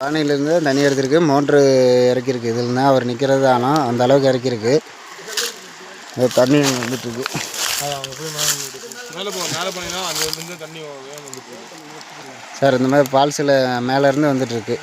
பானையிலேருந்து தண்ணி எடுத்துருக்கு, மோட்ரு இறக்கிருக்கு. இதில் தான் அவர் நிற்கிறது. ஆனால் அந்த அளவுக்கு இறக்கிருக்கு. தண்ணி வந்துட்டுருக்கு. சார் இந்த மாதிரி ஃபால்ஸில் மேலேருந்து வந்துட்டுருக்கு.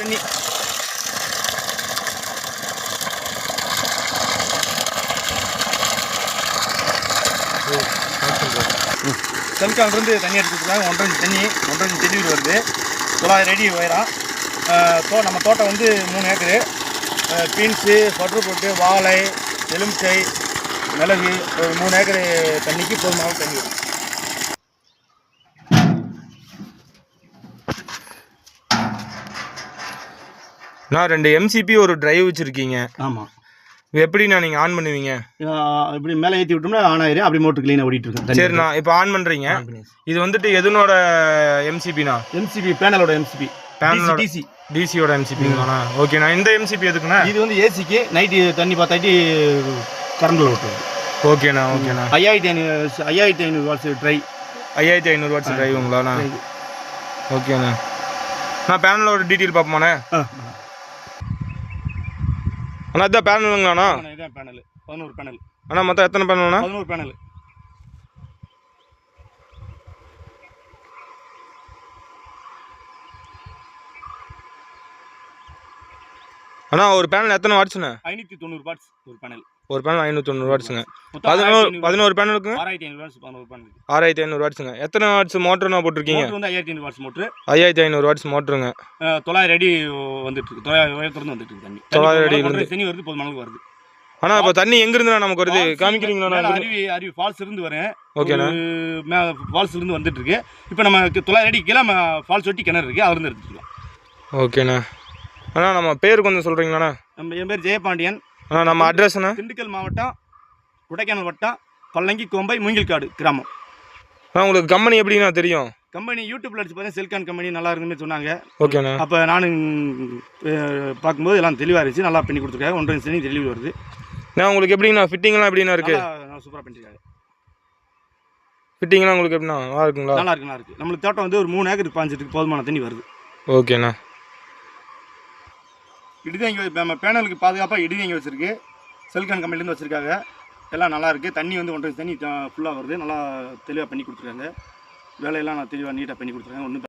தண்ணி செல்கான்லேருந்து தண்ணி எடுத்துருக்காங்க. 1.5 இன்ச் தண்ணி வருது. 900 அடி உயரம். நம்ம தோட்டம் வந்து 3 ஏக்கரு. பீன்ஸு, பட்டர் போட்டு, வாழை, எலுமிச்சை, மிளகு, ஒரு 3 ஏக்கரு தண்ணிக்கு போதுமான தண்ணி வரும். நான் 2 MCP ஒரு டிரைவ் வச்சுருக்கீங்க. ஆமாம். எப்படிண்ணா நீங்கள் ஆன் பண்ணுவீங்க? இப்படி மேலே ஏற்றி விட்டோம்னா ஆன் ஆயிரும். அப்படி மோட்டர் க்ளீனாக ஓடிட்டு இருக்கு. சரிண்ணா, இப்போ ஆன் பண்ணுறீங்க. இது வந்துட்டு எதுனோட MCPண்ணா? MCP பேனலோட MCP. பேனலோட டிசியோட MCPங்களாண்ணா? ஓகேண்ணா. இந்த MCP எதுக்குண்ணா? இது வந்து ஏசிக்கு நைட்டு தண்ணி பார்த்தாட்டி கரண்டில் ஓட்டுறது. ஓகேண்ணா. 5500 வாட்ஸ் ட்ரை. 5500 வாட்ஸ் டிரைவுங்களாண்ணா? ஓகேண்ணா. நான் பேனலோட டீட்டெயில் பார்ப்போமாண்ணே? அண்ணா இதான் பேனலுங்களாண்ணா? இதான் பேனல். 11 பேனல். அண்ணா மொத்தம் எத்தனை பேனல்ண்ணா? 11 பேனல். அண்ணா ஒரு பேனல் எத்தனை வாட்ஸ்ண்ணா? 590 வாட்ஸ் ஒரு பேனல். ஒரு பேனல் 590 வாட்ஸுங்க. 11 பேனலுக்குங்க 6500 வாட்ஸ். 11 பேனல் 6500 வாட்ஸுங்க. எத்தனை வாட்ஸ் மோட்டர்னா போட்டிருக்கீங்க? மோட்டர் வந்து 5500 வாட்ஸ் மோட்டர். 5500 வாட்ஸ் மோட்டருங்க. 900 அடி வந்துட்டு இருக்கு. 900 உயரத்துல வந்துட்டு இருக்கு தண்ணி. 900 அடியிலிருந்து தண்ணி வருது. போதுமான அளவுக்கு வருது. அண்ணா இப்போ தண்ணி எங்கிருந்துண்ணா நமக்கு வருது? காமிக்கிறீங்களா? அருவி ஃபால்ஸ் இருந்து வரேன். ஓகேண்ணா. ஃபால்ஸ் இருந்து வந்துட்டு இருக்கு. இப்போ நம்ம 900 அடி கீழே ஃபால்ஸ் ஒட்டி கிணறு இருக்கு. அதுலேருந்து எடுத்துக்கலாம். ஓகேண்ணா. அண்ணா நம்ம பேர் கொஞ்சம் சொல்கிறீங்களாண்ணா? என் பேர் ஜெயபாண்டியன். அண்ணா நம்ம அட்ரஸ்ண்ணா? திண்டுக்கல் மாவட்டம், கொடைக்கானல் வட்டம், பல்லங்கி கோம்பை, மூங்கில்காடு கிராமம். அண்ணா உங்களுக்கு கம்பெனி எப்படிண்ணா தெரியும்? கம்பெனி யூடியூப்ல அடிச்சு பார்த்தா செல்கான் கம்பெனி நல்லா இருக்குன்னு சொன்னாங்க. ஓகேண்ணா. அப்போ நானும் பார்க்கும்போது எல்லாம் தெளிவாக இருந்துச்சு. நல்லா பண்ணி கொடுத்துருக்காங்க. 1.5 இன்ச் தண்ணி தெளிவு வருது. நான் உங்களுக்கு எப்படிண்ணா ஃபிட்டிங்லாம் எப்படிண்ணா இருக்குது? சூப்பராக பண்ணிருக்காங்க. ஃபிட்டிங்லாம் உங்களுக்கு எப்படிண்ணா நல்லா இருக்குங்களா? நல்லா இருக்கு. நம்மளுக்கு தோட்டம் வந்து ஒரு 3 ஏக்கர் பாஞ்சிட்டு போதுமான தண்ணி வருது. ஓகேண்ணா. இடிதாங்கி நம்ம பேனலுக்கு பாதுகாப்பாக இடிதாங்கி வச்சிருக்கு. செல்கான் கம்பெனிலேருந்து வச்சுருக்காங்க. எல்லாம் நல்லா இருக்குது. தண்ணி வந்து 1.5 இன்ச் தண்ணி ஃபுல்லாக வருது. நல்லா தெளிவாக பண்ணி கொடுத்துருக்காங்க. வேலையெல்லாம் நான் தெளிவாக நீட்டாக பண்ணி கொடுத்துருக்காங்க. ஒன்றும்